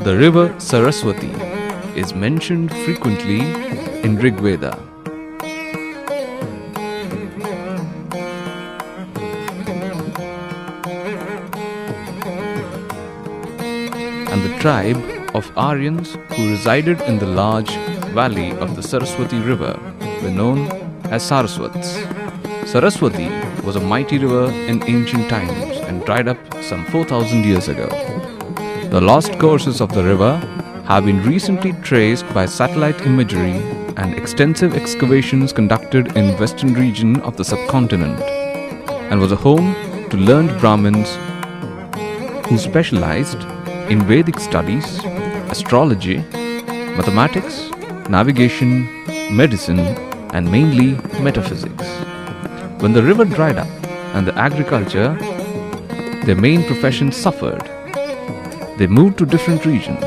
The river Saraswati is mentioned frequently in Rig Veda. And the tribe of Aryans who resided in the large valley of the Saraswati river were known as Saraswats. Saraswati was a mighty river in ancient times and dried up some 4,000 years ago. The lost courses of the river have been recently traced by satellite imagery and extensive excavations conducted in western region of the subcontinent, and was a home to learned Brahmins who specialized in Vedic studies, astrology, mathematics, navigation, medicine, and mainly metaphysics. When the river dried up and the agriculture, their main profession, suffered, they moved to different regions.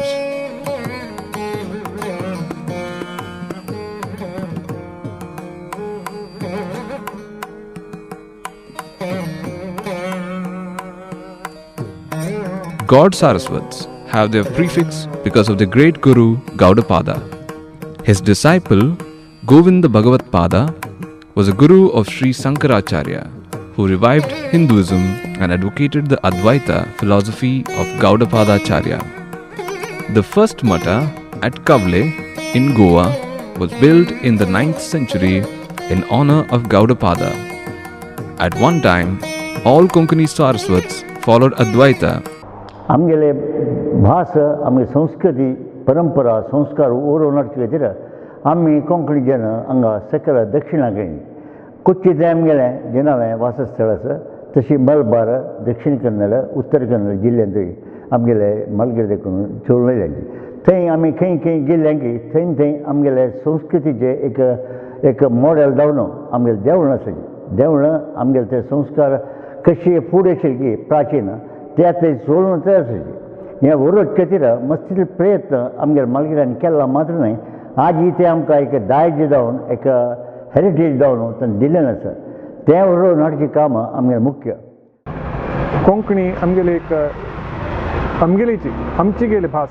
God Saraswats have their prefix because of the great Guru Gaudapada. His disciple Govinda Bhagavat Pada was a guru of Sri Sankaracharya, who revived Hinduism and advocated the Advaita philosophy of Gaudapadacharya. The first Mata at Kavle in Goa was built in the 9th century in honor of Gaudapada. At one time, all Konkani Saraswats followed Advaita. आमगेले भाषा आमगे संस्कृति परंपरा संस्कार ओरो नडचेदिर आम्ही कोंकणी जन हांगा सकल दक्षिणाकडेन कुचित आमगेले जनावे वासस्थळ आसा तशी मलबार दक्षिण कन्नड उत्तर कन्नड जिल्ल्यांतूय आमगेले मलगेर देखून चोळलेले थंय आमी खंय खंय गेल्ले की थंय थंय आमगेले संस्कृतीचे एक मॉडेल जावन आमगेले देवळां आसा देवळां आमगेले ते संस्कार कशी फुडें शिरकी प्राचीन त्या थंय चोळून तयार आसाची हे उरत खातीर मस्तील प्रयत्न आमगेले मालगिऱ्यान केला मात्र न्हय आज ते आमकां एक दायज जावन एक हेरिटेज जावन तांणी दिल्लें आसा तें उरोवन हाडचें काम आमगेलें मुख्य. कोंकणी आमगेली एक आमगेलीची आमची गेली भास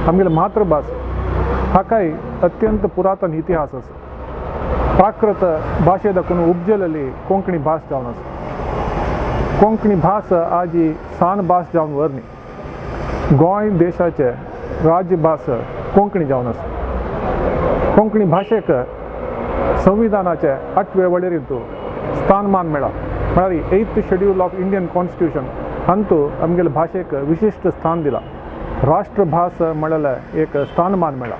आमगेली मातृभास हाकाय अत्यंत पुरातन इतिहास आसा. प्राकृत भाशे दाखून उपजलेली कोंकणी भास जावन आसा. कोंकणी भास आज ही सान भास जावन व्हरली. गोंय देशाचे राज्य भास कोंकणी जावन आसा. कोंकणी भाशेक संविधानाचे 8वे वळेरेंतू स्थानमान मेळ्ळा म्हळ्यार 8th schedule of Indian constitution हातूंत आमगेले भाशेक विशिश्ट स्थान दिलां. राष्ट्रभास म्हळ्यार एक स्थानमान मेळ्ळा.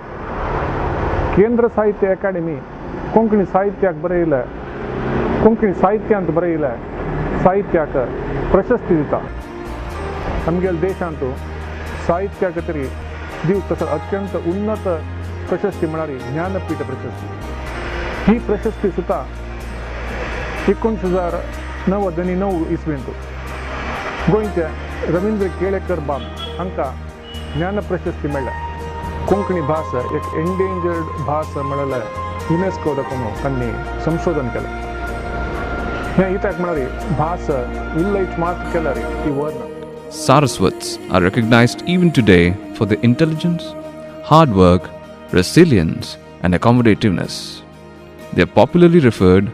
केंद्र साहित्य अकादेमी कोंकणी साहित्याक बरयले कोंकणी साहित्यांत बरयले साहित्याक प्रशस्ती दिता. आमगेल्या देशांतू साहित्या खातीर दिवंक तसो अत्यंत उन्नत प्रशस्ती म्हळ्यार ज्ञानपीठ प्रशस्ती. ही प्रशस्ती सुद्दां 1999 इसवेंत गोंयचे रवींद्र केळेकर बाब हांकां ज्ञान प्रशस्ती मेळ्ळ्या. कोंकणी भास एक एंडेंजर्ड भास म्हळ्यार युनेस्को दाखून तांणी संशोधन केलें. हें इत्याक म्हळ्यार भास उल्लेख मात केल्यार ती Verna. Saraswats are recognized even today for their intelligence, hard work, resilience, and accommodativeness. They are popularly referred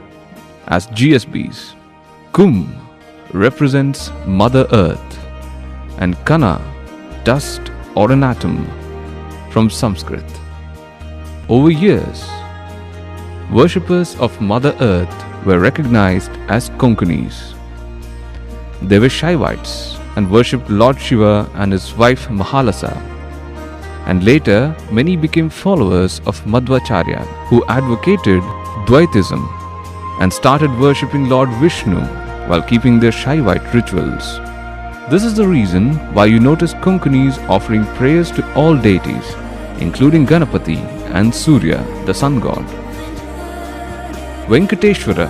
as GSBs. Kumbh represents Mother Earth, and Kana, dust or an atom, from Sanskrit. Over years, worshippers of Mother Earth were recognized as Konkanis. They were Shaivites and worshipped Lord Shiva and his wife Mahalasa. And later, many became followers of Madhvacharya, who advocated Dvaitism and started worshipping Lord Vishnu while keeping their Shaivite rituals. This is the reason why you notice Konkanis offering prayers to all deities, including Ganapati and Surya, the sun god. Venkateshwara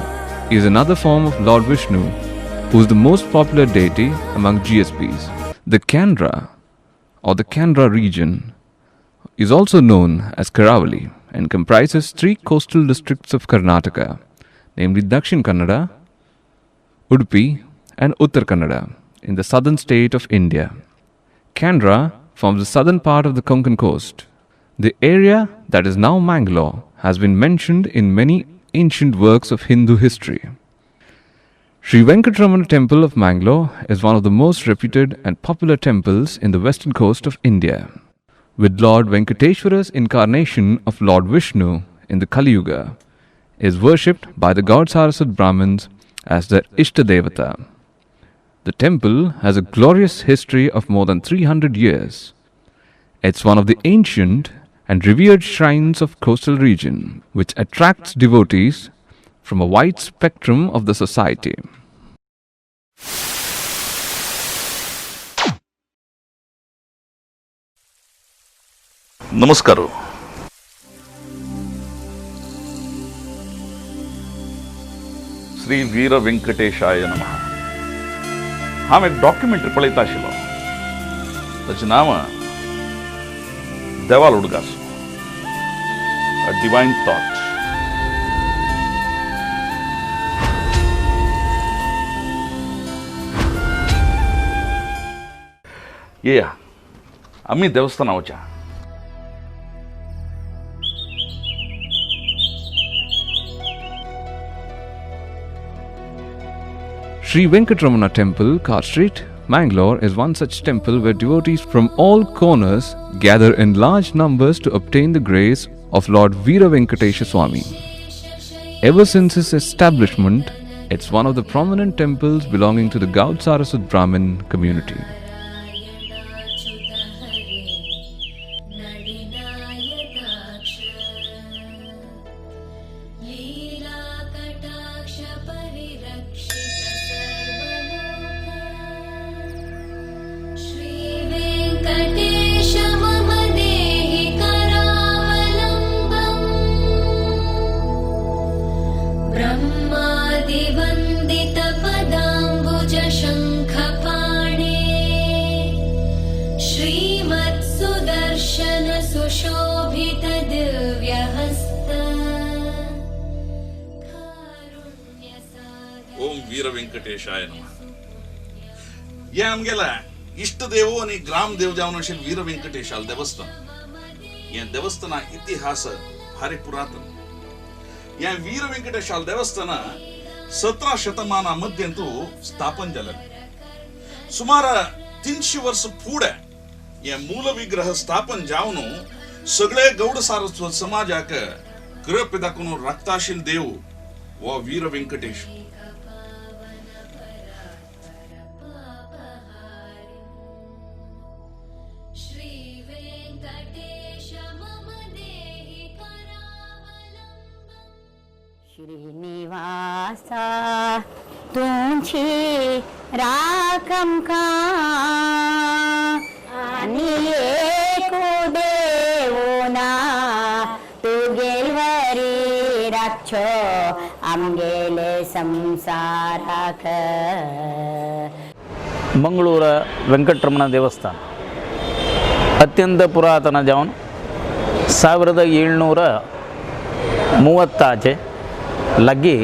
is another form of Lord Vishnu, who is the most popular deity among GSBs. The Canara, or the Canara region, is also known as Karavali and comprises 3 coastal districts of Karnataka, namely Dakshin Kannada, Udupi, and Uttar Kannada in the southern state of India. Canara forms the southern part of the Konkan coast. The area that is now Mangalore has been mentioned in many ancient works of Hindu history. Sri Venkatramana Temple of Mangalore is one of the most reputed and popular temples in the western coast of India. With Lord Venkateshwara's incarnation of Lord Vishnu in the Kali Yuga, is worshipped by the god Saraswat Brahmins as their Ishtadevata. The temple has a glorious history of more than 300 years. It's one of the ancient and revered shrines of coastal region, which attracts devotees from a wide spectrum of the society. नमस्कार. श्री वीर व्यंकटेशाय नमः. हांव एक documentary पळयता आशिल्लो. ताचें नांव देवाल उडगास, अ divine thought. येया आमी देवस्थाना वचा. Sri Venkatramana Temple, Car Street, Mangalore is one such temple where devotees from all corners gather in large numbers to obtain the grace of Lord Veera Venkatesha Swami. Ever since its establishment, it's one of the prominent temples belonging to the Gaud Saraswat Brahmin community. ओम वीर व्यंकटेशाय नमः. हे आमगेला इष्ट देव आणि ग्राम देव जावन अशें वीर व्यंकटेशाल देवस्थान. हे देवस्थाना इतिहास भारी पुरातन. हे वीर व्यंकटेशाल देवस्थान 17 शतमाना मध्यंतू स्थापन जालें. सुमार 300 वर्ष फुडें हे मूल विग्रह स्थापन जावन सगळे गौड सारस्वत समाजाक कृपा दाखोवन रक्ताशील देव वो वीर व्यंकटेश. श्रीनिवासा तुझी राखम का आणि देवना तू गेलवरी राक्षो आमगेले संसाराक. ಮಂಗಳೂರ ವೆಂಕಟರಮಣ ದೇವಸ್ಥಾನ ಅತ್ಯಂತ ಪುರಾತನ ಜಾವನ್ 1730 लगी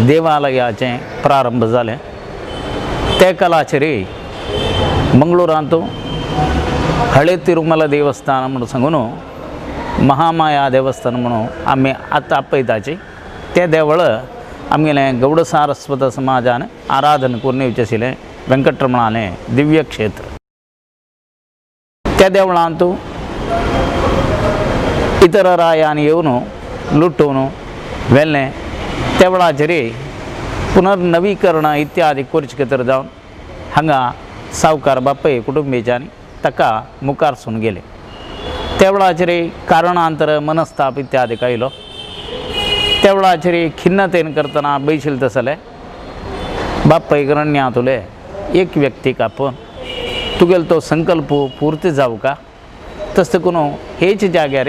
देवालयाचे प्रारंभ झाले. ते कलाचरी मंगळूरांतू हळे तिरुमला देवस्थान म्हणून सांगून महामाया देवस्थान म्हणून आम्ही आता आपयताची. ते देवळ आमगेले गौड सारस्वत समाजान आराधन करून येवचेशिल्ले वेंकटरमणाले दिव्य क्षेत्र. त्या देवळांतू इतर रायांनी येवन लुटून वेल्ले. देवळाचेरी पुनर्नवीकरण इत्यादी करचे खातीर जावन हांगा सावकार बापय कुटुंबीयांनी ताका मुखारसून गेले. देवळाचेरी कारणांतर मनस्ताप इत्यादी आयलो. देवळाचेरी खिन्नतेन करतना बैशील तसले बापय गरण्यातुले एक व्यक्तीक आपोवन तुगेलो तो संकल्प पूर्ती जावं का. तशें करून हेच जाग्यार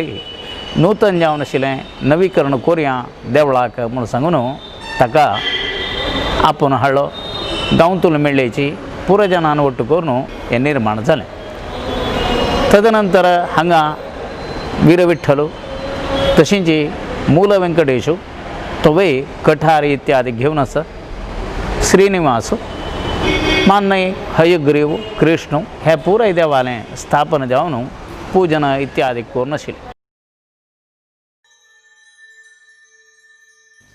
नूतन जावन आशिल्लें नवीकरण करुया देवळाक म्हूण सांगून ताका आपोवन हाडलो. गांवतूल मेळ्ळेची पुरजनान ಒಟ್ಟು करून हें निर्माण जालें. तदनंतर हांगा वीरविठ्ठल तशींच मूल वेंकटेशू तोवय कठारी इत्यादी घेवन आसा. श्रीनिवास मान्य हयग्रीव कृष्ण हे पुराय देवालें स्थापन जावन पूजन इत्यादी कोरनाशिल्लें.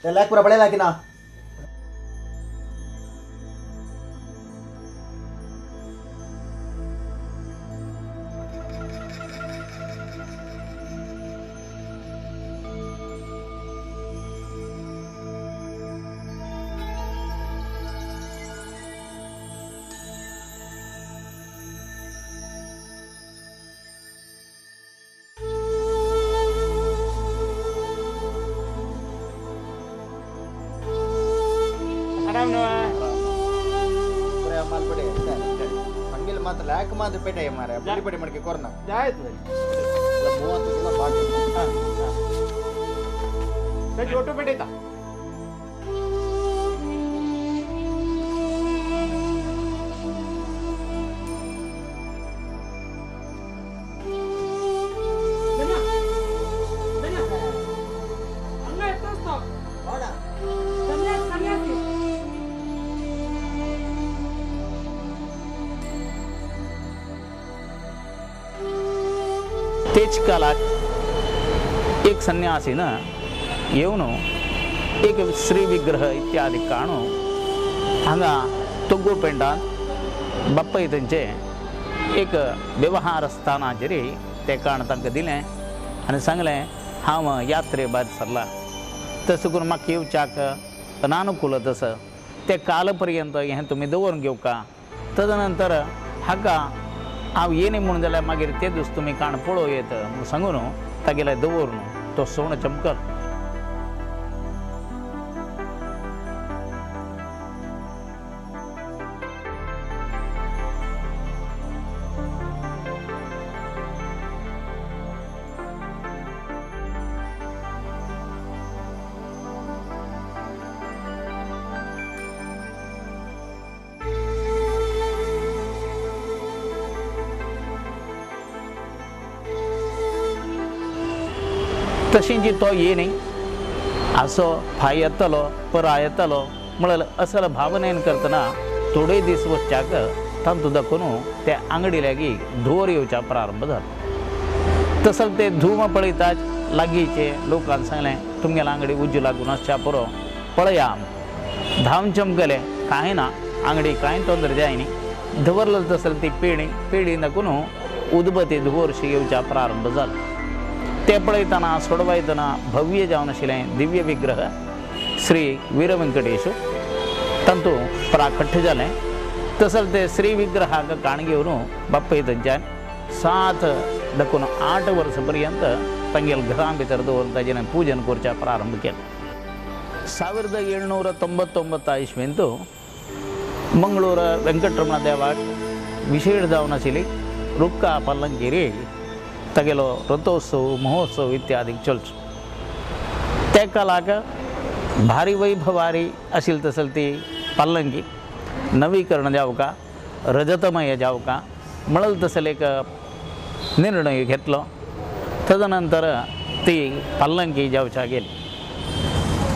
लायक पुरा पळयला की ना. ಹಂಗಿಲ್ಲ ಮಾತ್ರ ಲ್ಯಾಕ್ ಮಾತ್ರ ಪೇಟೆ ಮಾರ ಪೇಟೆ ಮಡಿಕೆ ಕೊರೋನಾ ಆಯ್ತು 30 ದಿನ ಬಾಕಿ ಒಟ್ಟು ಪೇಟೆ ಆಯ್ತಾ तेच काळात एक संन्यासीनं येवन एक श्री विग्रह इत्यादी काणू हांगा तोग्गू पेंडांत बाप्पा तेंचे एक व्यवहार स्थानाचेर ते काण तांकां दिलें आनी सांगलें हांव यात्रे भायर सरला तसो करून म्हाका येवच्याक अनानुकूल तसं ते काल पर्यंत हें तुमी दवरून घेवका तदनंतर हाका हांव येनी म्हणून जाल्यार मागीर ते दीस तुमी काण पळोव येत म्हूण सांगून तागेले दवरून तो सोण चमकल. तशींची तो येणी असो फाय येतलो परा येतलो म्हळ्यार असल भावनेन करतना थोडे दीस वचच्याक तांतू दाखोवन ते आंगडी लागीं धुंवर येवच्या प्रारंभ जालो. तसले ते धूम पळयतात लागींचे लोकांक सांगलें तुमगेल्या आंगडी उज्ज लागून आसच्या पुरो पळया धांवन चमकले कांय ना आंगडी कांय तोंदर जायनी दवरलो तसले ती पेडी दाखोवन उदबती धुंवरशी येवच्या प्रारंभ जालो. ते पळयतना सोडवायतना भव्य जावन आशिल्लें दिव्य विग्रह श्री वीर व्यंकटेश तांतू प्राकट्य जालें. तसले ते श्री विग्रहाक काण घेवन बाप्पा थंयच्यान 7 दाखोवन 8 वर्सां पर्यंत तांगेल्या घरा भितर दवरून ताचें पूजन करचें प्रारंभ केलें. 1799 इसवेंत मंगळूर वेंकटरमण देवाक विशेष जावन आशिल्ली रुक्का पल्लंकेरी तागेलो रथोत्सव महोत्सव इत्यादी चलचो. त्या काळाक भारी वैभवारी आशिल्ली तसली ती पल्लंकी नवीकरण जावका रजतमय जावका म्हणून तसले एक निर्णय घेतलो. तदनंतर ती पल्लंकी जावच्या गेली.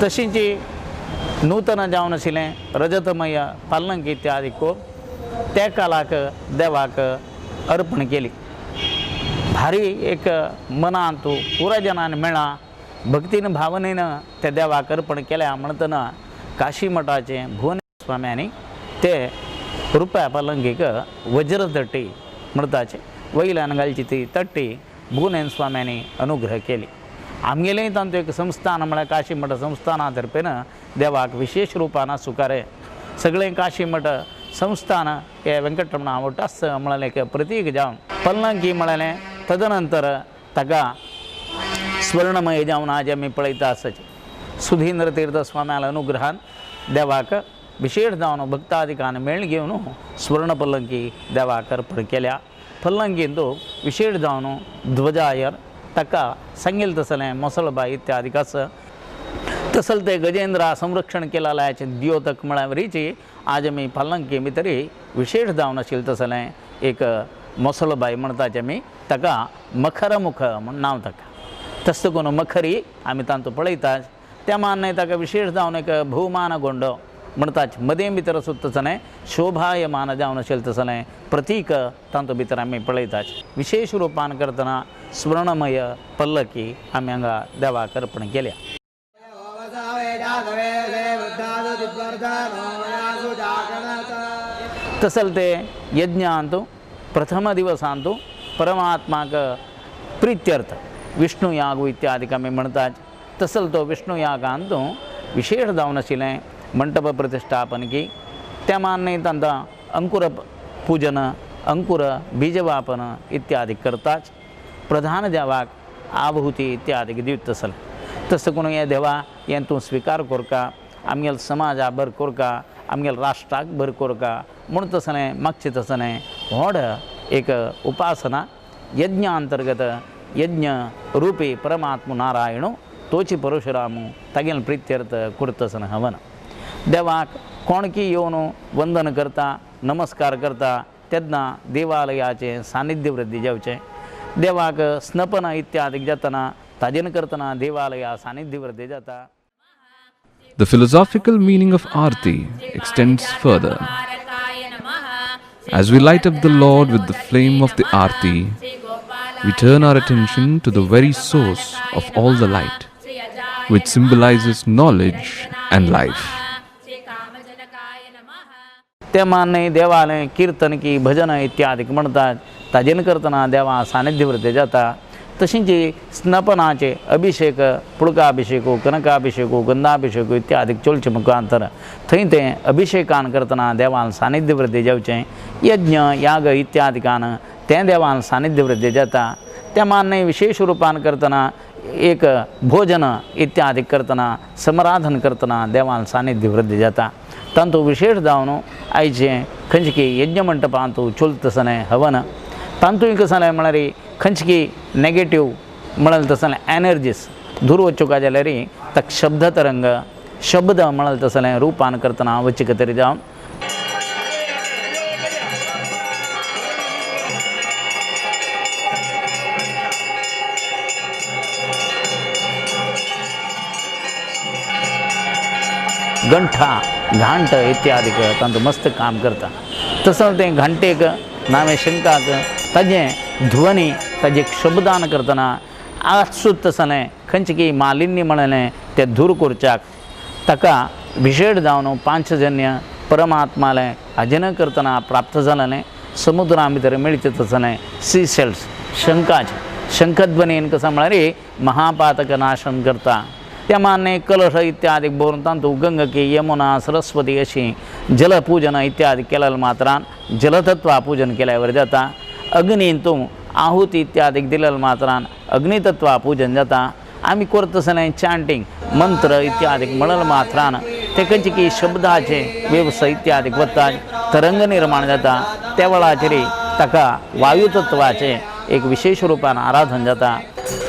तशींची नूतन जावन आशिल्लें रजतमय पल्लंकी इत्यादी को त्या काळाक देवाक अर्पण केली. भारी एक मनांत पुरा जनान मेळ्ळा भक्तीन भावनेन त्या देवाक अर्पण केल्या म्हणटना काशी मठाचे भुवनेश्वर स्वाम्यांनी ते रुपया पल्लंकीक वज्र तट्टी म्हणटाचे वयल्यान घालची ती तट्टी भुवनेश्वर स्वाम्यांनी अनुग्रह केली. आमगेलेय तांतू एक संस्थान म्हळ्यार काशी मठ संस्थाना तर्फेन देवाक विशेष रुपान सुकारे सगळें काशी मठ संस्थान हे वेंकटरमणा वटास म्हळ्यार एक प्रतीक जावन पल्लंकी म्हळ्यालें. तदनंतर ताका स्वर्णमय जावन आज आमी पळयता आसचे सुधींद्र तीर्थ स्वाम्याल अनुग्रहान देवाक विशेष जावन भक्तादिकान मेळ घेवन स्वर्ण पल्लंकी देवाक अर्पण केल्या. पल्लंकीन तो विशेष जावन ध्वजायर ताका सांगेल तसलें मोसळबाई इत्यादीक आसा. तसले ते गजेंद्रा संरक्षण केलेल्याचे द्योतक म्हळ्यावरीची आज आमी पल्लंकी भितर विशेष जावन आशिल्लें तसलें एक मोसळबाई म्हणटाचे आमी ताका मखरमुख म्हण नांव ताका. तशें करून मखरी आमी तांतू पळयतात त्या मानाय ताका विशेष जावन एक भोवमान गोंडो म्हणटाच मदें भितर सुद्दां तसलें शोभायमान जावन आशिल्लें तसलें प्रतीक तांतूं भितर आमी पळयतात. विशेश रुपान करतना स्वर्णमय पल्लकी आमी हांगा देवाक अर्पण केल्या. तसले ते यज्ञांतू प्रथम दिवसांतू परमात्माक प्रित्यर्थ विष्णू याग इत्यादीक आमी म्हणटात. तसलो तो विष्णू यागांतू विशेष जावन आशिल्लें मंटप प्रतिश्ठापन की त्या मान्य तांकां अंकुर पूजन अंकुर बीजवापन इत्यादी करतात. प्रधान देवाक आहुती इत्यादीक दिवत तसलें. तसं करून हें देवा हें तूं स्विकार कोरका, आमगेल समाजा बर कोरका, आमगेल राष्ट्राक बर कोरका म्हूण तसलें मागचें तसलें व्हड एक उपासना यज्ञ अंतर्गत यज्ञ रूपी परमात्मा नारायण तोची परशुरामू तागेल प्रित्यर्थ कुर्तसन हवन. देवाक कोणकी येवन वंदन करता नमस्कार करता तेन्ना देवालयाचें सानिध्य वृद्धी जावचें. देवाक स्नपन इत्यादीक जातना ताजेन करतना देवालया सानिध्य वृद्धी जाता. The philosophical meaning of Aarti extends further. As we light up the Lord with the flame of the Aarti, we turn our attention to the very source of all the light, which symbolizes knowledge and life. त्या मान्य देवालय कीर्तन की भजन इत्यादी म्हणतात ताजेन करतना देवा सानिध्य वृद्धी जाता. तशींच स्नपनाचे अभिषेक पुळकाभिषेको कनकाभिषेको गंधाभिषेको इत्यादी चलचे मुखांतर थंय तें अभिषेकान करतना देवान सानिध्य वृद्धी जावचें. यज्ञ याग इत्यादिकान तें देवान सानिध्य वृद्धी जाता. त्या मान्य विशेष रूपान करतना एक भोजन इत्यादी करतना समराधन करतना देवान सानिध्य वृद्धी जाता. तांतूं विशेष जावन आयचें खंयची यज्ञ मंटपांतू चलतसलें हवन. तांतूय कसलें म्हळ्यार खंयची नेगेटीव म्हळ्यार तसलें एनर्जीस दूर वच्च्यो काय जाल्यार ताका शब्द तरंग शब्द म्हळ्यार तसलें रुपान करतना वच्चे तरी जावन गंठा घांट इत्यादीक तांतूं मस्त काम करता. तसो तें घंटेक नामे शंकाक ताजें ध्वनी ताजें शब्दान करतना आसूत तसलें खंयची मालिन्य म्हणलें तें दूर करच्याक ताका विशेड जावन पांचजन्य परमात्मालें हाजेन करतना प्राप्त जालेलें समुद्रा भितर मेळचें तसलें सी सेल्स शंकाचें शंखध्वनीन कसो म्हळ्यार महापातक नाशन करता. त्या मान्य कलश इत्यादी भरून तांतूं गंगकी यमुना सरस्वती अशी जलपूजन इत्यादी केलेल्या मात्रान जलतत्वा पूजन केल्यावर जाता. अग्नींतूं आहुती इत्यादीक दिलेल्या मात्रान अग्नितत्वा पूजन जाता. आमी करतसलें चॅन्टिंग मंत्र इत्यादीक म्हणलेल्या मात्रान ते खंयची शब्दाचे वेवसाय इत्यादीक वतात तरंग निर्माण जाता. त्या वेळाचेर ताका वायुतत्वाचे एक विशेष रूपान आराधन जाता.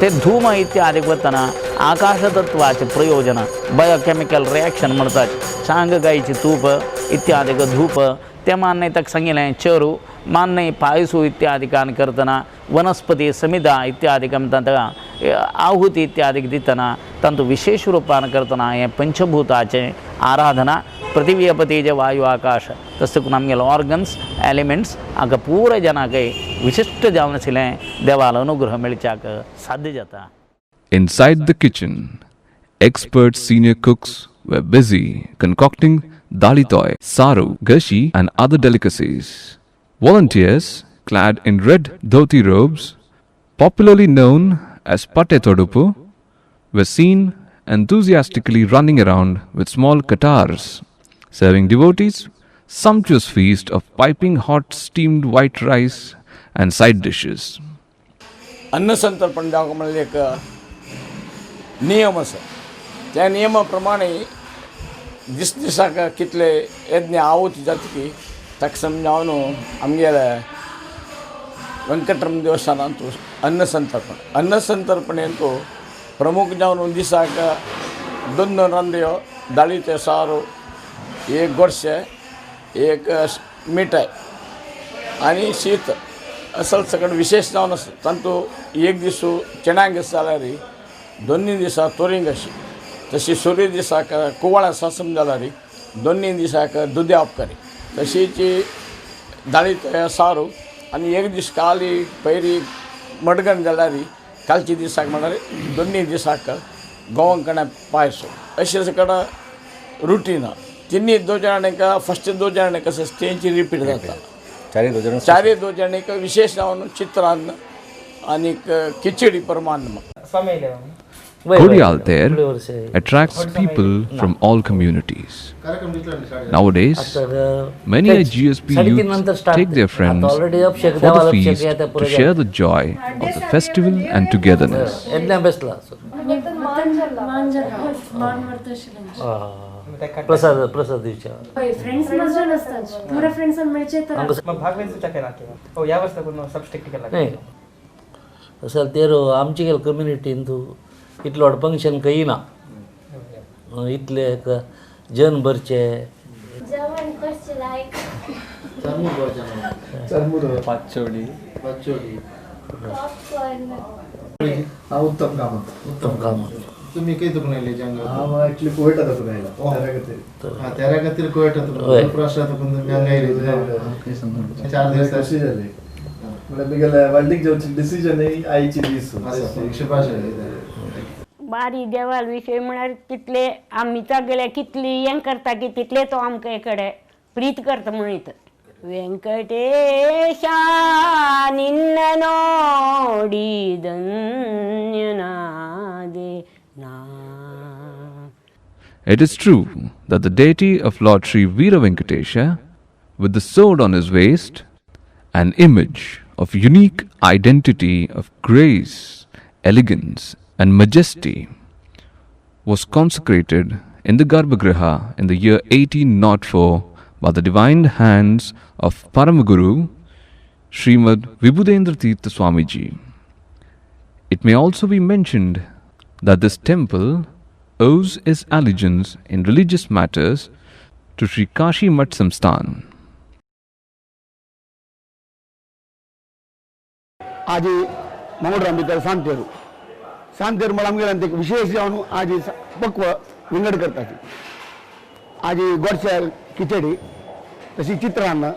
ते धूम इत्यादीक वतना आकाशतत्वाचे प्रयोजन बायोकेमिकल रिएक्शन म्हणटात. सांग गायची तूप इत्यादीक धूप ते मान्य ताका सांगिल्लें चरू मान्य पायसू इत्यादिकान करतना वनस्पती समिधा इत्यादिकं ताका आहुती इत्यादीक दितना तांतूं विशेष रूपान करतना हें पंचभूताचें आराधना पृथिवी पतीचे वायू आकाश तशें करून आमगेले ऑर्गन्स एलिमेंट्स हाका पुराय जनाक विशिश्ट जावन आशिल्लें देवालो अनुग्रह मेळच्याक साध्य जाता. Inside the kitchen, expert senior cooks were busy concocting dalitoi, saru, gashi, and other delicacies. Volunteers, clad in red dhoti robes, popularly known as Patte Todupu, were seen enthusiastically running around with small katars, serving devotees sumptuous feast of piping hot steamed white rice and side dishes. अन्नसंतर्पण जावंक म्हणल्यार एक नियम आसा. त्या नियमा प्रमाणे दिसाक कितले यज्ञ आहुती जातकी ताका समजावन आमगेले वेंकटरमण देवस्थानांत अन्नसंतर्पणेंत प्रमुख जावन दिसाक दोन रांदयो दाळीचे सारू एक गोडशें एक मिठाय आनी शीत असल सगळें विशेष जावन आसा. तांतूं एक दीस चेण्याक जाल्यार दोनी दिसा तोरींग अशी तशी सूर्य दिसाक कुवाळ्या सासम जाल्यार दोन्ही दिसाक दुद्याप करी तशीची दाळीत सारू आनी एक दीस काली पयरी मडगण जाल्यार कालच्या दिसाक म्हळ्यार दोन्ही दिसाक गोवंकणा पायसो अशें कडेन रुटीन तिन्ही दोजाणेक फस्ट दोजाणेक तेंची रिपीट जाता चारय दोजाणेक विशेष जावन चित्रान्न आनीक खिचडी प्रमाण Gudi Altair attracts people from all communities. Nowadays, many GSP youths take their friends for the feast to share the joy of the festival and togetherness. प्रसाद विचार फ्रेंड्स मजन असतात पुरा फ्रेंड्स मेळचे तर मग भाग वेचूचा केला हो या वर्षा कोण सबस्टेक्ट केला नाही असल तेरो आमची गेल कम्युनिटीन तू इतलो फंक्शन काही ना इतले जन भरचे जेवण करचे लायक चरमुरो पाचोडी उत्तम काम तुम्ही काही दुखणले जंगल ऍक्च्युली कोयटा दुखणला तेरा खातीर कोयटा दुखणला प्रश्न दुखून गंगाई 4 दिवस अशी झाले मला बिगल वाल्डिक जावची डिसिजन आहे आईची दीस 105 बारी देवाल विषय म्हळ्यार कितले आमी गेले कितली हें करता की तितले तो आमकां हे कडेन प्रीत करता म्हणीत वेंकटेशा निन्न नोडी धन्यनादे ना. It is true that the deity of Lord Sri Veera Venkatesha, with the sword on his waist, an image of unique identity of grace, elegance and majesty, was consecrated in the Garbhagriha in the year 1804 by the divine hands of Paramaguru Srimad Vibhudendra Tirtha Swamiji. It may also be mentioned that this temple owes its allegiance in religious matters to Sri Kashi Mat Samsthan. आज मंगळराम भितर सांतेरू मला आमगेल्यान ते विशेष जावन आज पक्व विंगड करता आज गोडशे खिचडी तशी चित्रान्न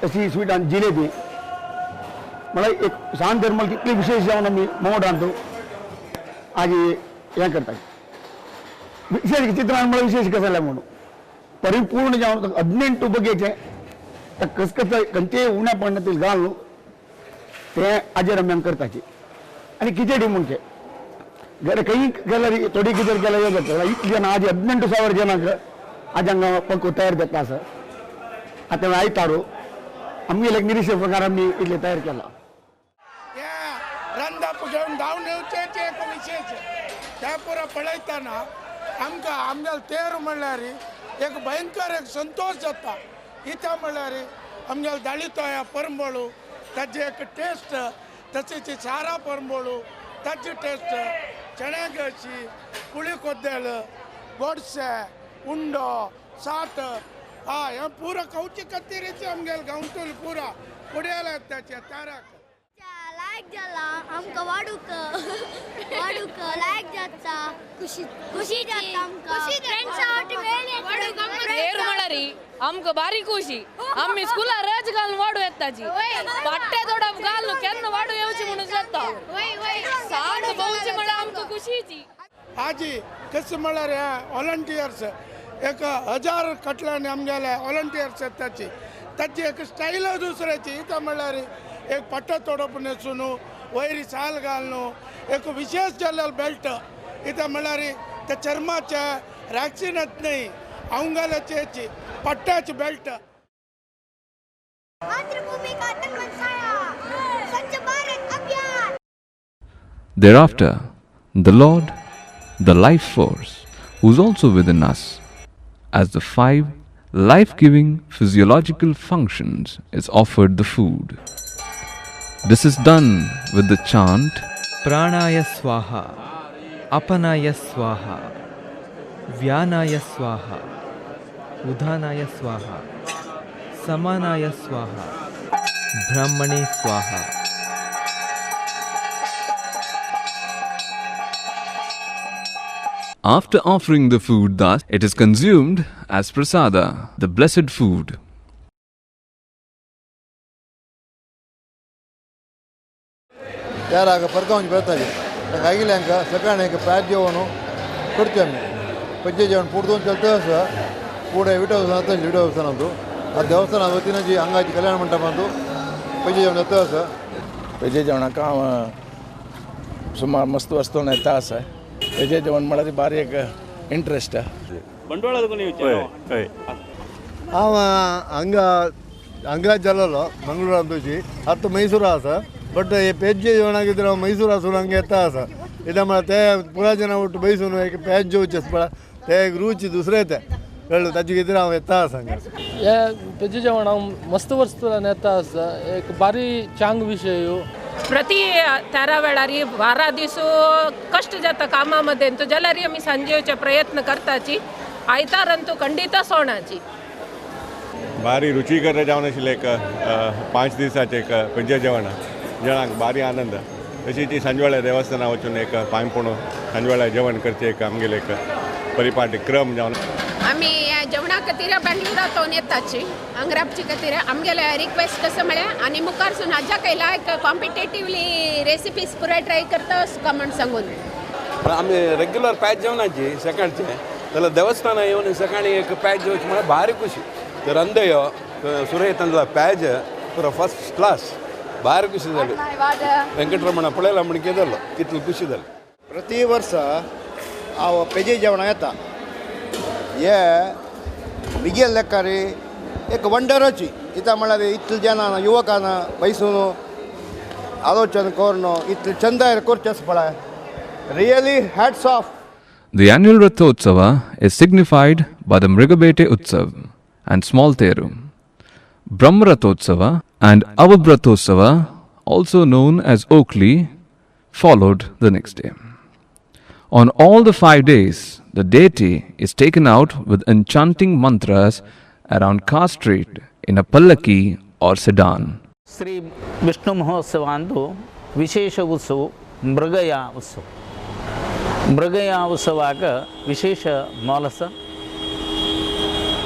तशी स्वीटान जिलेबी मला एक सांतेरू कितली विशेष जावन आमी मंगळराम आज हें करता विशेष चित्रान्न मला विशेष कसं जालें म्हणून परिपूर्ण जावन 18 बगेचे कसकस खंयचे उण्या पडण्यातील घालून ते आजेर आमी करताची आनी खिचडी म्हणचे घरा खंय गेल्यार थोडी कितें केल्यार हें जाता इतली जाणां आज 18,000 जनांक आज हांगा पक्व तयार जाता आसा आतां आयतारो आमगे निरीक्षे प्रकार आमी इतले तयार केला रंदाप घेवन धांवन येवचें एक विशेष त्या पुरा पळयतना आमकां आमगेलो तेर म्हणल्यार एक भयंकर एक संतोष जाता कित्या म्हणल्यार आमगेलो दाळितोया परंबोळू ताची एक टेस्ट तशीच सारा परंबोळू ताची टेस्ट चण्याची अशी कुळी कोद्देल गोडशे उंडो साठ हें पुरो कवची कत्तिरीचे आमगेलो गांवठूल पुरा पुड्याला ताचे ताराक लायक जाला आमकां वाडूक लायक जाता खुशी जाता आमकां फ्रेंड्स आउट वाडूक म्हळ्यार आमकां बारी खुशी आमी स्कुलार रज घालून वाडू येताची पाट्टे तोडप घालून केन्ना वाडू येवची म्हणून जाता सांग भोंवची म्हळ्यार आमकां खुशीची आजी कशें म्हळ्यार व्हॉलंटियर्स एक 1000 कटलांनी आमगेले व्हॉलंटियर्स येताची ताची एक स्टाईल दुसऱ्याची इता म्हळ्यार एक पट्टो तोडप न्हेसून वयरी साल घालून एक विशेष जाल्लेलो बेल्ट इता म्हळ्यार ते चर्माचे रॅक्सिनच न्हय अवंगालाची पट्ट्याची belt Thereafter, the Lord, the life force, who is also within us, as the 5 life-giving physiological functions, is offered the food. This is done with the chant Pranaya Swaha, Apanaya Swaha, Vyanaya Swaha, Udhanaya Swaha, Samanaya Swaha, Brahmane Swaha. After offering the food thus, it is consumed as prasada, the blessed food. ಯಾರಾಗ ಪರ್ಕಂಜಿ ಬರ್ತಾರೆ ಆಗಿಲ್ಲ ಹಂಗ ಸಕಾಣ ಪ್ರಾಜ್ಯವನ್ನು ಕೊಡ್ತೇವೆ ಪಂಚ ಜೀವನ ಪೂಡ್ದು ಚಲ್ತ ಕೂಡ ವಿಟೋಸನ ಅಂದು ಆ ದೇವಸ್ಥಾನ ಅವತ್ತಿನ ಹಂಗಾಗಿ ಕಲ್ಯಾಣ ಮಂಟಪ ಅಂದು ಪಂಚ ಜೀವನ ಪಂಚ ಜೀವನ ಕಾಮ ಸುಮಾರು ಮಸ್ತ್ ವಸ್ತುನ ತಾಸ ಪಂಚ ಜೀವನ ಮಾಡೋದು ಭಾರಿ ಇಂಟ್ರೆಸ್ಟ್ ಅವ ಅಂಗಾಜಲ್ಲ ಮಂಗಳೂರು ಅಂದೂಸಿ ಹತ್ತು ಮೈಸೂರು ಆಸ ಬಟ್ ಪೆಜ್ಜೆ ಜೀವನಾಗಿದ್ರೆ ಮೈಸೂರು ಹಸುರು ಹಂಗೆ ಎತ್ತ ಆಸ इधर मला ते पुरा जना उठ बैसून एक पॅच जेवचेच पळा ते एक रुची दुसरे येते कळलं ताची कितें हांव येता सांग हे पेजी जेवण हांव मस्त वस्तून येता आसा एक बारी चांग विशय प्रति 13 वेळारी 12 दीस कष्ट जाता कामामध्ये तो जाल्यार आमी सांजेचे प्रयत्न करताची आयतारांतू खंडित सोणाची भारी रुचीकर जेवण आशिल्लें एक 5 दिसाचें एक पंच जेवण जेवणाक भारी आनंद तशी ती सांजवेळा देवस्थाना वचून एक पांयपणो सांजवेळा जेवण करचे एक आमगेले एक परिपाटी क्रम जावन आमी ह्या जेवणा खातीर बेंगलोरांतून येताची अंग्राबचे खातीर आमगेले रिक्वेस्ट कसं म्हळ्यार आनी मुखारसून हाज्या कैला एक कॉम्पिटेटिवली रेसिपीज पुराय ट्राय करता का म्हण सांगून आमी रेग्युलर पॅच जेवणाची सकाळचे जाल्यार देवस्थाना येवन सकाळी एक पॅच जेवची म्हळ्यार भारी खुशी तर अंदयो सुरय तांदळा पॅच पुरो फर्स्ट क्लास भारी खुशी जाली ವೆಂಕಟರಮಣ ಪಳೆಲ್ಲ ಮಣಿಕೆ ಇದಲ್ಲ ಕಿತ್ತಲು ಖುಷಿ ಇದ್ದಲ್ಲ ಪ್ರತಿ ವರ್ಷ ಆ ಪೆಜೆ जेवण येता हे बिगेल लेखारी एक वंडराची इता म्हळ्यार इतले जाणां युवकांना बैसून आलोचना करून इतले चंदायर करचे आसा पळय really hats off. The annual Rathotsava is signified by the Mrigabete Utsav and Small Teru. Brahma Rathotsava and Avabhratosava, also known as Oakli, followed the next day. On all the 5 days, the deity is taken out with enchanting mantras around Car Street in a pallaki or sedan. Shri Vishnu ಮಹೋತ್ಸವ ಅಂದು ವಿಶೇಷ ಉತ್ಸವ ಮೃಗಯ ಉತ್ಸವ. ಮೃಗಯ ಉತ್ಸವಾಗ ವಿಶೇಷ ಮಾಲಸ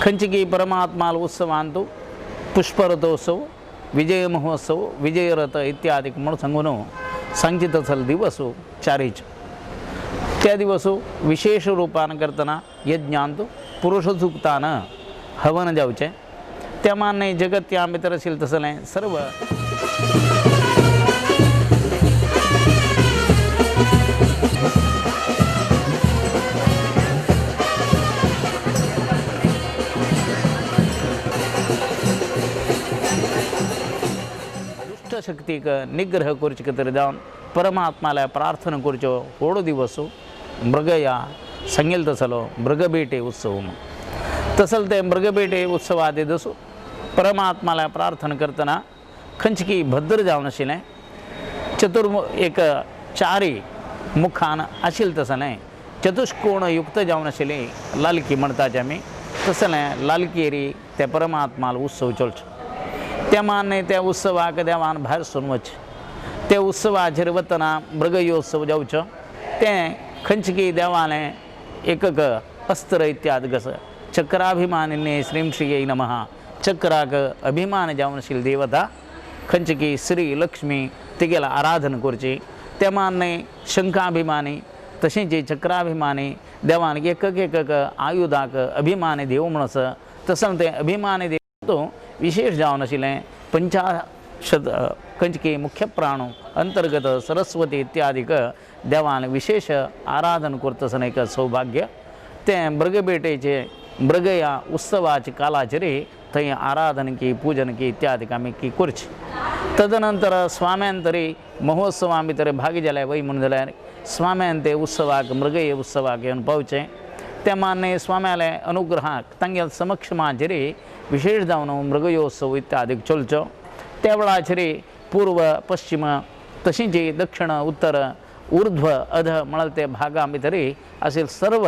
ಖಂಚಿಗಿ ಪರಮಾತ್ಮಾಲ ಉತ್ಸವ ಅಂದು पुष्परथोत्सव विजय महोत्सव विजयरथ इत्यादी म्हणून सांगून सांगीत असल दिवस चारीच त्या दिवस विशेष रूपान करतना यज्ञांत पुरुष सुक्तान हवन जावचे त्या मान्य जगत त्या भितर असेल तसलें सर्व शक्तीक निग्रह करचे खातीर जावन परमात्माला प्रार्थना करच्यो व्हडलो दिवस मृगया सांगेल तसलो मृगबेटे उत्सव तसल ते मृगबेटे उत्सवा दिस परमात्माला प्रार्थना करतना खंचकी भद्र जावन आशिल्लें एक चारी मुखान आशिल्लें तसलें चतुष्कोण युक्त जावन आशिल्ली लालकी म्हणटात आमी तसलें लालकेरी ते परमात्माला उत्सव चलचे त्या मान्य त्या उत्सवाक देवान भायर सोन वचचें ते उत्सवाचेर वतना मृगयोत्सव जावचो तें खंचकी देवालें एकक अस्त्र इत्यादी कसं चक्राभिमानिने श्रीं श्रीये नमः चक्राक अभिमान जावन आशिल्ली देवता खंचकी श्री लक्ष्मी तिगेला आराधना करची त्या मान्य शंखाभिमानी तशेंच चक्राभिमानी देवान एकक आयुधाक अभिमानी देव म्हणस तसं तें अभिमानी देव विशेष जावन आशिल्लें 50 खंचकी मुख्य प्राणू अंतर्गत सरस्वती इत्यादीक देवान विशेष आराधन करतसतना एक सौभाग्य तें मृगबेटेचे मृगया उत्सवाच्या कालाचेर थंय आराधन की पूजन की इत्यादीक आमी की करची तदनंतर स्वाम्यान तरी महोत्सवा भितर भागी जाल्यार वय म्हणून जाल्यार स्वाम्यान ते उत्सवाक मृगय उत्सवाक येवन पावचें त्या मान्य स्वाम्याले अनुग्रहाक तांगे समक्षमाचेर विशेष जावन मृगयोत्सव इत्यादी चलचो त्या वेळाचेर पूर्व पश्चिम तशींच दक्षिण उत्तर ऊर्ध्व अध म्हळ्यार ते भागा भितर आशिल्ले सर्व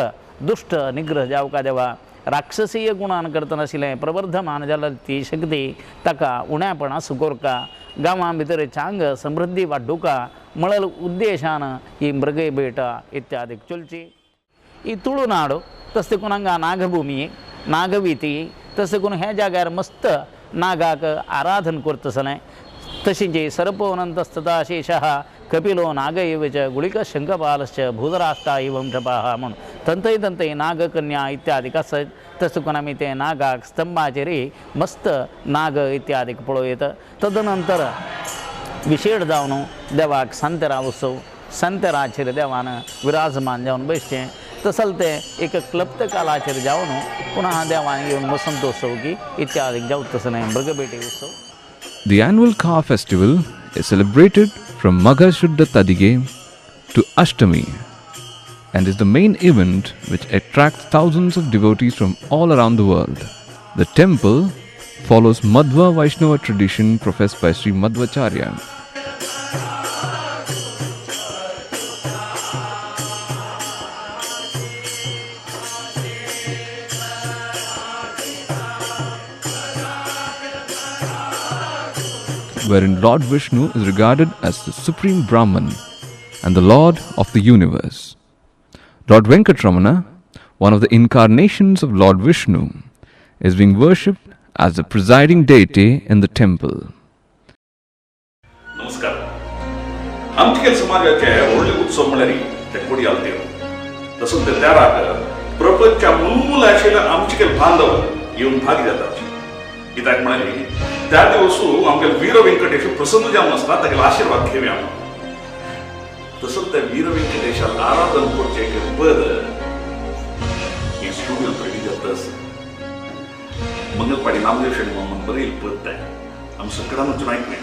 दुष्ट निग्रह जावका देवा राक्षसीय गुणान करतना आशिल्लें प्रवर्धमान जाल्यार ती शक्ती ताका उण्यापणा सुकोरका गांवां भितर चांग समृद्धी वाडूका म्हळ्यार उद्देशान ही मृगय भेट इत्यादी चलची ಈ ತುಳುನಾಡು ತಸ್ತೆ ಕುನಂಗ ನಾಗಭೂಮಿ नागविती तसं करून ह्या जाग्यार मस्त नागाक आराधन करतसलें तशें जे सर्पोऽनन्तस्तथा शेषः कपिलो नाग एव च गुळिकः शङ्खपालश्च भूतराष्ट्रा इव वंशपाः म्हणून तंतई नागकन्या इत्यादी कसं तसं करून आमी ते नागाक स्तंभाचेर मस्त नाग इत्यादी पळोवयत. तदनंतर विशेड जावन देवाक सांतेरा उत्सव सांतेराचेर देवान विराजमान जावन बसचें. तसल ते एक क्लप्त कालाचेर जावन पुनः देवान येवन वसंतोत्सव की इत्यादी जावं तसं मृगबेटी उत्सव. The annual car festival is celebrated from Magha Shuddha Tadige to Ashtami and is the main event which attracts thousands of devotees from all around the world. The temple follows Madhva Vaishnava tradition professed by Sri Madhvacharya. Wherein Lord Vishnu is regarded as the supreme Brahman and the Lord of the universe. Lord Venkatramana, one of the incarnations of Lord Vishnu, is being worshipped as the presiding deity in the temple. नमस्कार. आमचे समाजाचे व्हडले उत्सव म्हळ्यार ते कोडयाल देव. तसोच ते त्याराक प्रपंचा मूल आशिल्ले आमचे बांधव येवन भाग घेतात. कित्याक म्हळ्यार त्या दिवसू आमगे वीर व्यंकटेश प्रसन्न जावन आसता तागेलो आशीर्वाद घेवया. तसोच त्या वीर व्यंकटेशाक आराधन करचे एक पद ही स्टुडियो रेडी जातास. मंगलपाडी नामदेव शेणी मोहम्मद बरेल पद ते आमी सगळ्यांना वचून ऐकले.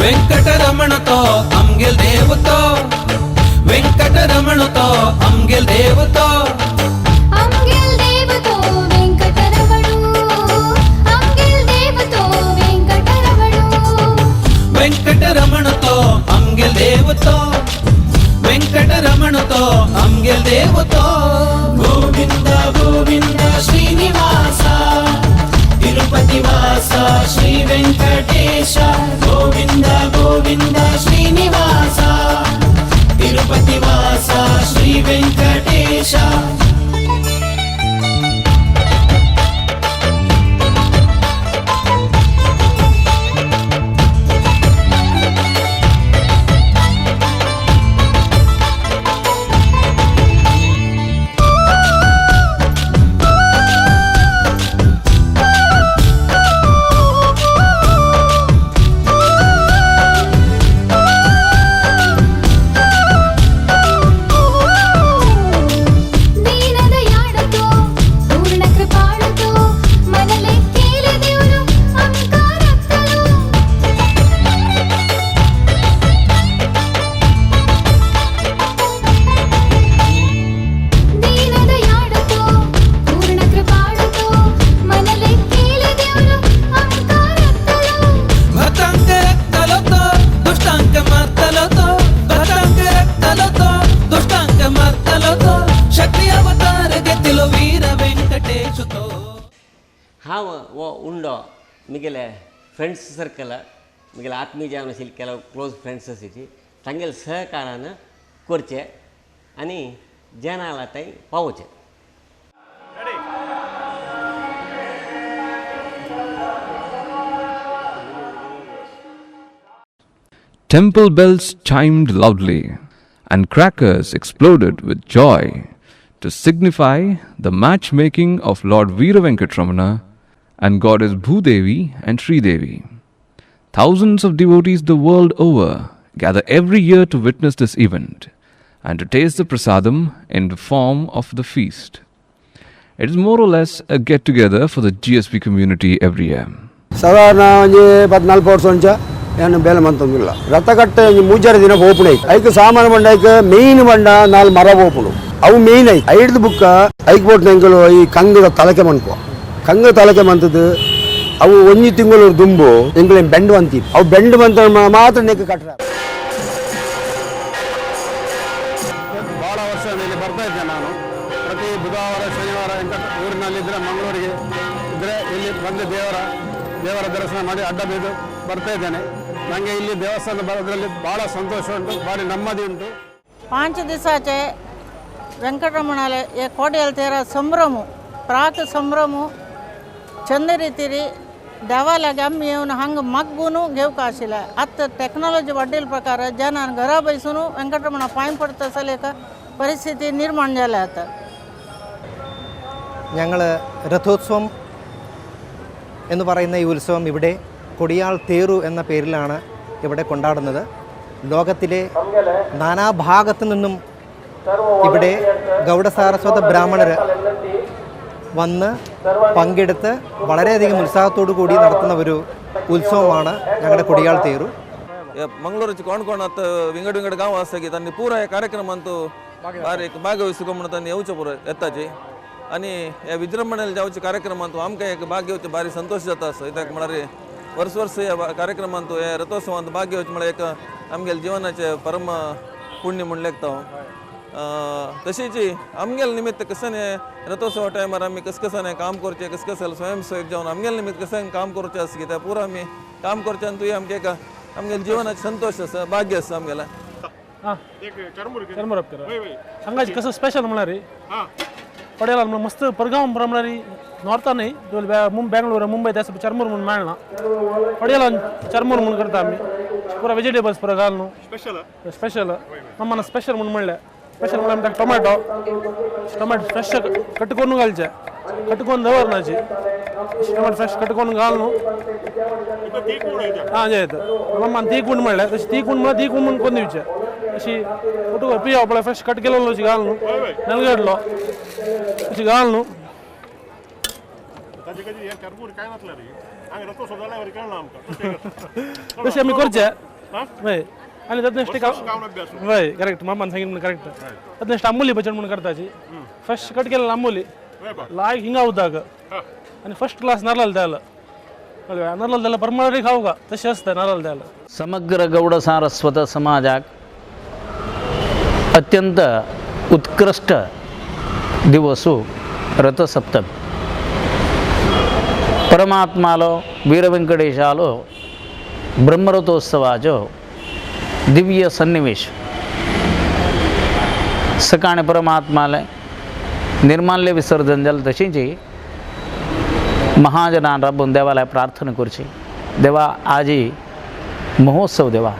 వెంకటరమణతో అంగెల్ దేవతో వెంకటరమణతో అంగెల్ దేవతో అంగెల్ దేవతో వెంకటరమణు అంగెల్ దేవతో వెంకటరమణు వెంకటరమణతో అంగెల్ దేవతో వెంకటరమణతో అంగెల్ దేవతో గోవింద గోవింద శ్రీనివాస తిరుపతి వాస శ్రీ వెంకటేశ గోవింద గోవింద శ్రీనివాస తిరుపతి వాస శ్రీ వెంకటేశ. हांव वो उंडो म्हगेले फ्रेंड्स सर्कल म्हगेले आत्मीय जावन आशिल्ले केलो क्लोज फ्रेंड्स आशिल्ली तांगेले सहकारान करचे आनी जनाला थंय पावोवचे. Temple bells chimed loudly and crackers exploded with joy to signify the matchmaking of Lord Veera Venkatramana and Goddess Bhudevi and Sridevi. Thousands of devotees the world over gather every year to witness this event and to taste the prasadam in the form of the feast. It is more or less a get-together for the GSP community every year. साधारण म्हणजे 14 वर्षांच्या ಏನು ಬೇಲೆ ಮಂತೊಂದಿಲ್ಲ ರಥಕಟ್ಟೆ ಮೂಜಾರು ದಿನ open ಐತೆ hike ಸಾಮಾನು ಬಂಡ hike main ಬಂಡ 4 ಮರ ಓಪನು ಅವು ಮೇಯ್ನ್ ಐತೆ ಐಡ್ದು ಬುಕ್ಕ ಐಕ್ ಬೋಟ್ ನೆಂಕಲು ಈ ಕಂಗದ ತಲಕೆ ಮನ್ಕೋ ಕಂಗ ತಲಕೆ ಮಂತದ್ದು ಅವು 1 ತಿಂಗಳು ದುಂಬು ಎಂಗ್ಲೆ ಬೆಂಡ್ ಬಂತಿ ಅವು ಬೆಂಡ್ ಬಂತ ಮಾತ್ರ ನೆಕ್ ಕಟ್ಟ ಭಾಳ ವರ್ಷ ಇಲ್ಲಿ ಬರ್ತಾ ಇದ್ದೆ ನಾನು ಪ್ರತಿ ಬುಧವಾರ ಶನಿವಾರ ಊರಿನಲ್ಲಿದ್ದರೆ ಮಂಗಳೂರಿಗೆ ಇದ್ದರೆ ಇಲ್ಲಿ ಬಂದು ದೇವರ ದರ್ಶನ ಮಾಡಿ ಅಡ್ಡ ಬೀದು ಬರ್ತಾ ಇದ್ದೇನೆ ನನಗೆ ಇಲ್ಲಿ ದೇವಸ್ಥಾನ ಬರೋದ್ರಲ್ಲಿ ಭಾಳ ಸಂತೋಷ ಉಂಟು ಭಾರಿ ನೆಮ್ಮದಿ ಉಂಟು 5 दिसाचे व्यंकटरमणाले हे कोड्याल तेरा संभ्रम प्राक संभ्रम चंद रितीरी देवालागे आम्ही येऊन हंग मग्बून घेवक आशिल्ले आतां टॅक्नॉलॉजी वाडयल्या प्रकार जनान घरा बसून वेंकटरमणा पांय पडता एक परिस्थिती निर्माण जाल्या आतां ഞങ്ങൾ രഥോത്സവം എന്ന് പറയുന്ന ഈ ഉത്സവം ഇവിടെ കൊടിയാൾ തേരു എന്ന പേരിലാണ് ഇവിടെ കൊണ്ടാടുന്നത്. ലോകത്തിലെ നാനാഭാഗത്തു നിന്നും ഇവിടെ ഗൗഡസാരസ്വത ബ്രാഹ്മണർ വന്ന് പങ്കെടുത്ത് വളരെയധികം ഉത്സാഹത്തോടു കൂടി നടത്തുന്ന ഒരു ഉത്സവമാണ് ഞങ്ങളുടെ കൊടിയാൾ തേರು. ಮಂಗಳೂರು ಕೊಂಡ್ಕೊಂಡತ್ತ ವಿಂಗಡ ವಿಂಗಡ ಗಾಂವ್ ಆಸಾಗಿ ತನ್ನ ಪೂರ ಕಾರ್ಯಕ್ರಮ ಅಂತೂ ಬಾರಿ ಭಾಗವಹಿಸಿಕೊಂಡು ತನ್ನ येऊचे पुरे येताचे आणि या विजृंभणेला जावचे कार्यक्रम अंतू आमकां एक भाग घेवचे भारी संतोष जाता असो इत्याक म्हळ्यार वर्स वर्स ह्या कार्यक्रम अंतू ह्या रथोत्सवांत भाग घेवचे म्हळ्यार एक आमगेले जिवनाचे परम पुण्य म्हूण लेखता तशीच आमगेले निमित्त कशें रथोत्सवा टायमार आमी कसकसाने काम करचे कसकसाले स्वयंसेवक जावन आमगेले निमित्त कशें काम करचें आसा कित्याक पुरो आमी काम करचें आनी तुवें आमकां एक आमगेले जिवनाचे संतोष आसा भाग्य आसा आमगेलें सांगायचं कसं स्पेशल म्हणणार रे पडेल मस्त परगाव म्हणणार नॉर्था नाही बेंगळूर मुंबई त्याचं चरमूर म्हणून मेळना पडेल चरमूर म्हणून करता आम्ही पुरा व्हेजिटेबल्स पुरा घालून स्पेशल नम्मन स्पेशल म्हणून म्हणलें स्पेशल म्हणल्यार टोमॅटो फ्रेश कट करून घालचे कट करून दवरनाची टोमॅटो फ्रेश कट करून घालून हां जे नम्मान ती कुंड म्हणलें तशी ती कुंड म्हणल्यार ती कुंड म्हणून कोण दिवचे अशी कुठं पिया आपल्या फ्रेश कट केलेलो अशी घालून नलगडलो अशी घालून तशी आम्ही करचे वय आणि त्यात नेक्स्ट वय करेक्ट मामान सांगितलं करेक्ट त्यात नेक्स्ट आंबोली भजन म्हणून करताची फ्रेश कट केलेलं आंबोली लायक हिंगा उदक आणि फर्स्ट क्लास नारळ द्यायला नारळ द्यायला परमाणरी खाऊ का तसे असतं नारळ द्यायला समग्र गौड सारस्वत समाजाक अत्यंत उत्कृष्ट दिवसू रथसप्तमी परमात्मालो वीर वेंकटेशालो ब्रह्मरथोत्सवाचो दिव्य सन्निवेश सकाळी परमात्माले निर्माल्य विसर्जन जालें तशींच महाजनान राबून देवाला प्रार्थना करची देवा आजी महोत्सव देवा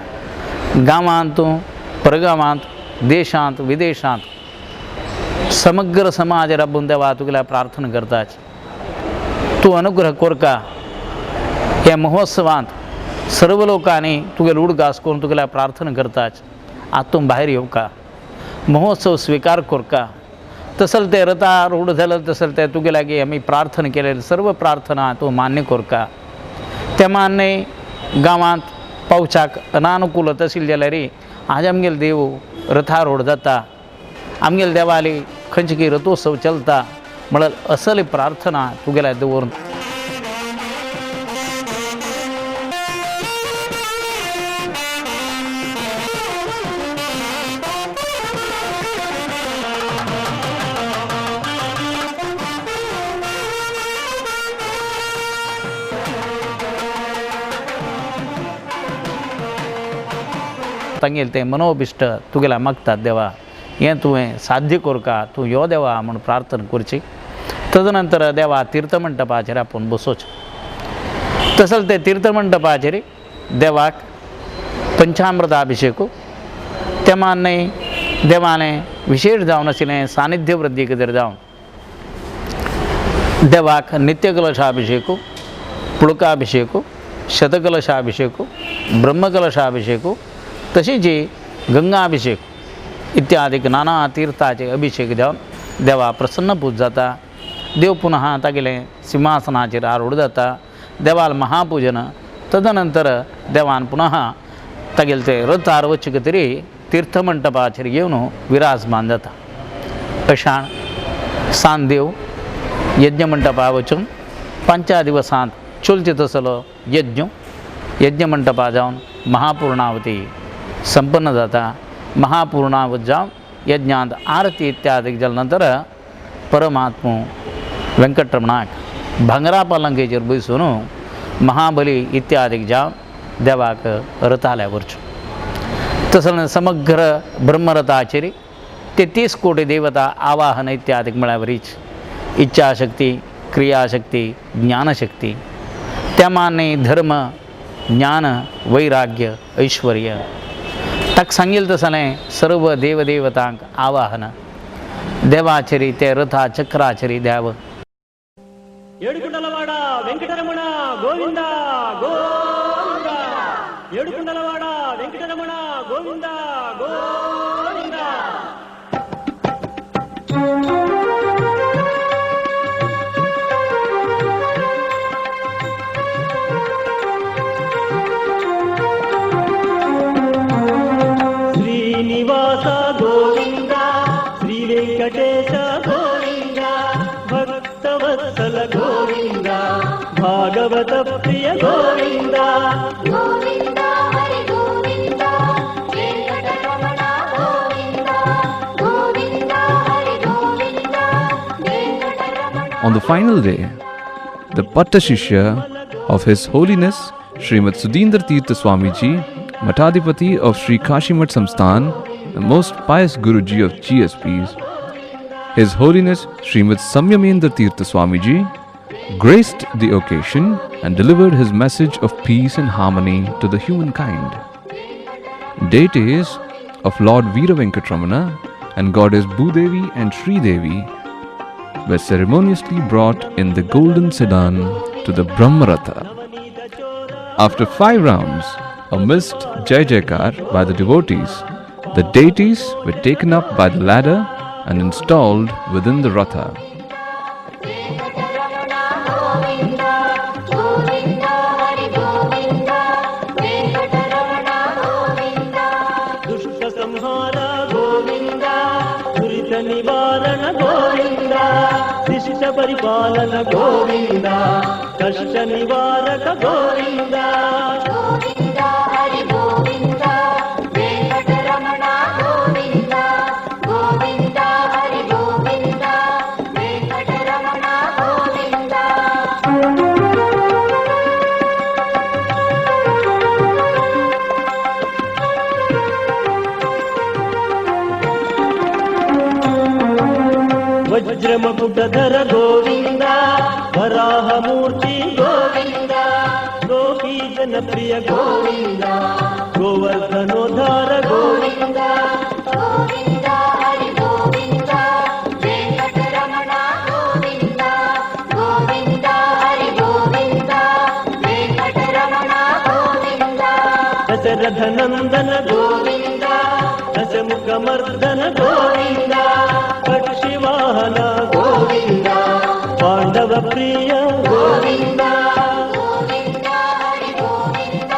गांवांत परगांवांत देशांत विदेशांत समग्र समाज राबून देवा तुगेल्या प्रार्थना करताच तूं अनुग्रह कोरका ह्या महोत्सवांत सर्व लोकांनी तुगेलो उडगास करून तुगेल्या प्रार्थना करताच आतून भायर येवका महोत्सव स्वीकार कोरका तसल ते रथार उड जालें तसल ते तुगे लागीं आमी प्रार्थना केलेली सर्व प्रार्थना तूं मान्य कोरका ते मान्य गांवांत पावच्याक अनानुकूल आशिल्लें जाल्यार आज आमगेलो देव रथार उड जाता आमगेले देवाली खंयची रथोत्सव चलता म्हळ्यार असली प्रार्थना तुगेल्या दवरून तांगेल ते मनोभिष्ट तुगेल्या मागतात देवा हें तुवें साध्य कोरका तूं यो देवा म्हूण प्रार्थना करची तदनंतर देवा तीर्थमंडपाचेर आपूण बसोवचें तसल ते तीर्थमंडपाचेर देवाक पंचामृताभिषेकू ते मान्य देवाने विशेष जावन आशिल्लें सानिध्य वृद्धी खातीर जावन देवाक नित्यकलशाभिषेकू पुळकाभिषेकू शतकलशाभिषेकू ब्रह्मकलशाभिषेकू तशीच गंगाभिषेक इत्यादीक नाना तीर्थाचे अभिषेक जावन देवा प्रसन्नपूज जाता देव पुनः तागेले सिंहासनाचेर आरूढ जाता देवाल महापूजन तदनंतर देवान पुन्हा तागेले ते रथ आरवचे तरी तीर्थमंटपाचेर येवन विराजमान जाता. अशाण सांदेव यज्ञ मंटपा वचून 5 दिवसांत चलचे तसलो यज्ञ मंटपा जावन महापूर्णावती संपन्न जाता. महापूर्णावत जावन यज्ञांत आरती इत्यादी जाल्या नंतर परमात्मो वेंकटरमणाक भांगरा पालंकेचेर बसून महाबली इत्यादी जावन देवाक रथाल्या वरच्यो. तसले समग्र ब्रह्मरथाचेर 33 कोटी देवता आवाहन इत्यादी म्हळ्यावरीच इच्छाशक्ती, क्रियाशक्ती, ज्ञानशक्ती, त्या माने धर्म, ज्ञान, वैराग्य, ऐश्वर्य ताका सांगिल्लें तसलें सर्व देवदेवतांक आवाहन देवाचेरी ते रथा चक्राचेरी देव. ఏడుకుండలవాడ వెంకటరమణ గోవింద గోవింద ఏడుకుండలవాడ వెంకటరమణ గోవింద గోవింద. శ్రీనివాస గోవింద శ్రీ వెంకటేశ గోవింద భక్తవత్సల గోవింద భాగవత ప్రియ Govinda Govinda Hari Govinda Venkataramana Govinda Govinda Hari Govinda Venkataramana. On the final day, the Pattashishya of His Holiness Srimad Sudhindra Tirtha Swamiji, Matadipati of Sri Kashimat Samsthan, the most pious Guruji of GSPs, His Holiness Srimad Samyamendra Tirtha Swamiji, graced the occasion and delivered his message of peace and harmony to the humankind. Deities of Lord Veeravenkatramana and Goddess Bhudevi and Sri Devi were ceremoniously brought in the golden sedan to the Brahmaratha. After 5 rounds amidst Jai Jaikar by the devotees, the deities were taken up by the ladder and installed within the Ratha. దుష్ట సంహార గోవింద దురిత నివారణ గోవింద శిష్ట పరిపాలన గోవింద కష్ట నివారక గోవింద గోవింద హరి గోవింద వెంకటరమణ గోవింద గోవింద హరి గోవింద వెంకటరమణ గోవింద. వజ్రమకుటధర గోవింద వరాహమూర్తి గోవింద గోపీ జనప్రియ గోవింద గోవర్ధనోద్ధార గోవింద గోవింద హరి గోవింద వెంకటరమణ గోవింద గోవింద హరి గోవింద వెంకటరమణ గోవింద. దశరథ నందన గోవింద దశముఖమర్దన గోవింద పక్షివాహన గోవింద పాండవ ప్రియ గోవింద గోవింద హరి గోవింద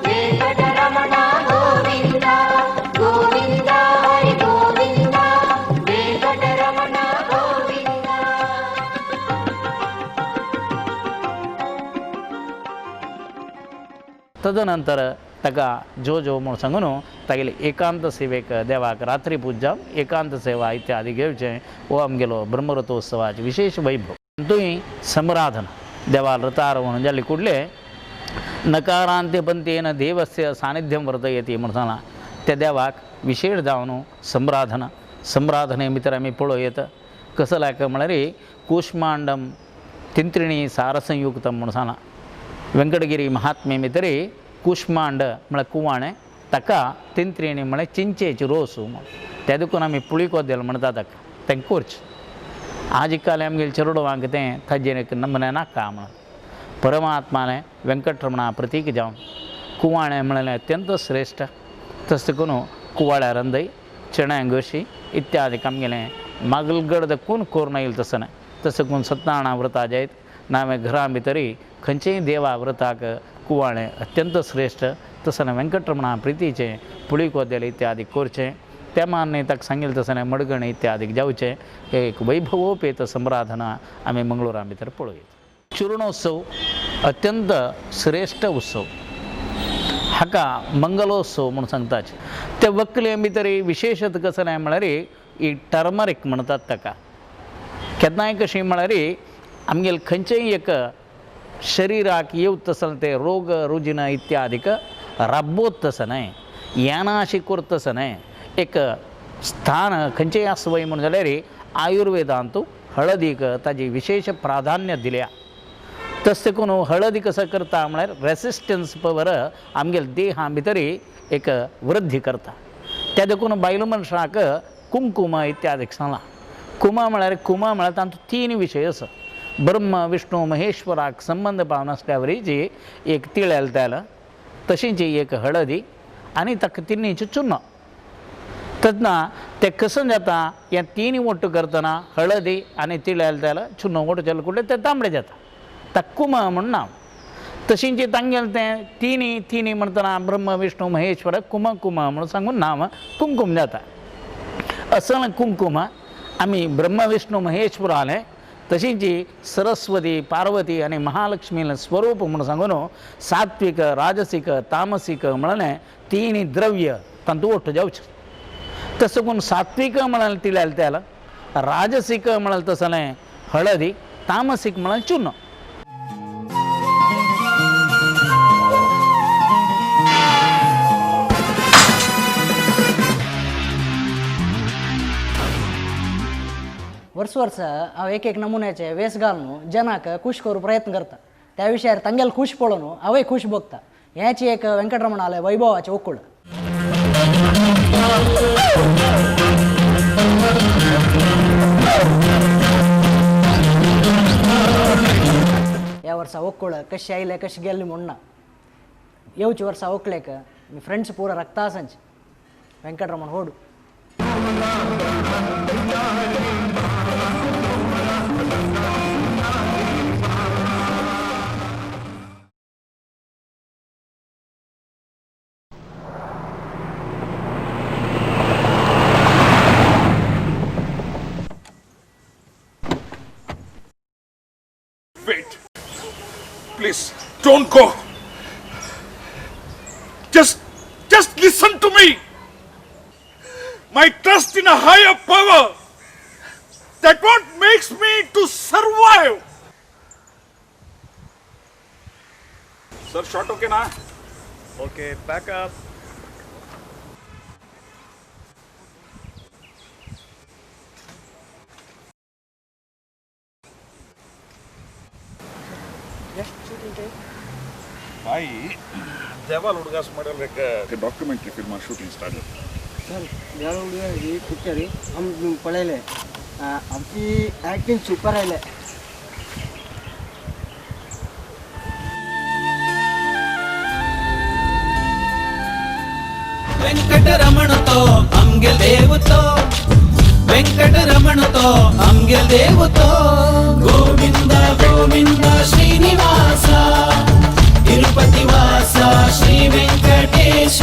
వెంకటరమణ గోవింద గోవింద హరి గోవింద వెంకటరమణ గోవింద. तदनंतर ताका जो म्हूण सांगून तागेले एकांत सेवेक देवाक रात्री पूजा एकांत सेवा इत्यादी घेवचें हो आमगेलो ब्रह्मरथोत्सवाचें विशेष वैभव. तुय समराधन देवाल रथारोहण जाले कुडले नकारांत्यपंथेन देवस्य सानिध्यं वर्तयति म्हूण सांगलां. त्या देवाक विशेष जावन संराधने भितर आमी पळयत कसं लायक म्हळ्यार कूष्मांडम तिंत्रिणी सारसंयुक्तम म्हूण सांगलां. वेंकटगिरी महात्म्ये भितर कुष्मांड म्हळ्यार कुवाणें ताका तिंत्रिणी म्हळ्यार चिंचेची रोस म्हूण त्या देखून आमी पुळी कोदेल म्हणटा ताका तें करचें. आज काले आमगेले चेडवांक तें ताजेर नमने नाका म्हण परमात्माने वेंकटरमणा प्रतीक जावन कुवाणें म्हळ्यार अत्यंत श्रेश्ठ. तशें करून कुवाळ्या रंदय चण्यांगोशी इत्यादी आमगेलें मागलगड कून कोरून येयलें तसं न्हय. तशें करून सत्यनारायणा व्रता जायत नावे घरां भितर खंयचेय देवा व्रताक कुवाळे अत्यंत श्रेष्ठ तसं व्यंकटरमणा प्रीतीचे पुळीकोद्याल इत्यादी कोरचे त्या मान्य तक सांगेल तसं मडगणे इत्यादी जाऊचे हे एक वैभवोपेत संराधना आम्ही मंगळुरा भितर पळोवया. चूर्णोत्सव अत्यंत श्रेष्ठ उत्सव हाका मंगलोत्सव म्हणून सांगताच. त्या वकले भितर विशेषत कसं नाही म्हळ्यार ही टर्मरीक म्हणतात ताका. केन्नाय कशी म्हळ्यार आमगेल खंयचेय एक शरिराक येवत तसं ते रोग रुजिन इत्यादीक राबोत तसं न्हय येना अशी करत तसं न्हय एक स्थान खंयचेय आसवय म्हणून जाल्यार आयुर्वेदांतू हळदीक ताजी विशेष प्राधान्य दिल्या. तस करून हळदी कसं करता म्हळ्यार रेसिस्टन्स पवर आमगेल देहा भितर एक वृद्धी करता. त्या देखून बायल मनशाक कुंकुम इत्यादीक सांगला. कुमा म्हळ्यार तांतूं 3 विशय आसा. ब्रह्म विष्णू महेश्वराक संबंध पावन आसल्या वरीची एक तिळेल तेल तशीच एक हळदी आनी ताका तिन्नीचें चुन्न. तेन्ना तें कसं जाता हें 3 वट्ट करतना हळदी आनी तिळेल तेल चुन्न वट्ट केलें कुठलें तें तांबडें जाता. ताका कुम म्हूण नांव. तशींच तांगेलें तें तिनी म्हणटना ब्रह्म विष्णू महेश्वर कुम म्हणून सांगून नांव कुंकुम जाता. असल कुंकुम आमी ब्रह्म विष्णू महेश्वर आले तशींच सरस्वती पार्वती आनी महालक्ष्मी स्वरूप म्हणून सांगून सात्विक राजसीक तामसीक म्हणलें 3 द्रव्य तांतूं वट्ट जावचें. तसं करून सात्विक म्हणाल तिळेल तेल, राजसीक म्हणाल तसलें हळदी, तामसीक म्हणाल चूर्ण. वर्स हांव एक नमुन्याचे वेस घालून जनाक खूश करूं प्रयत्न करता. त्या विशयार तांगेल खूश पळोवन हांवूय खूश भोगता. हेची एक वेंकटरमणालय वैभवाचें उकूळ. ह्या वर्सा ओकूळ कशी आयले कशी गेल्ली म्हूण ना. येवच्या वर्सा ओकलेक मी फ्रेंड्स पुरो रक्ता आसांच Venkataraman होडू. Wait. Please, don't go. Just listen to me. My trust in a higher power. That what makes me to survive. Sir, shot okay na? Okay, back up. भाई देवाल हुडगास मॉडल एक documentary film shooting start. Sir देवाल हुडगा ही picture हम पळयले. आमची acting super आयले. వెంకటరమణతో అంగె దేవతో వెంకటరమణతో అంగె దేవతో గోవింద గోవింద శ్రీనివాస తిరుపతి వాస శ్రీ వెంకటేశ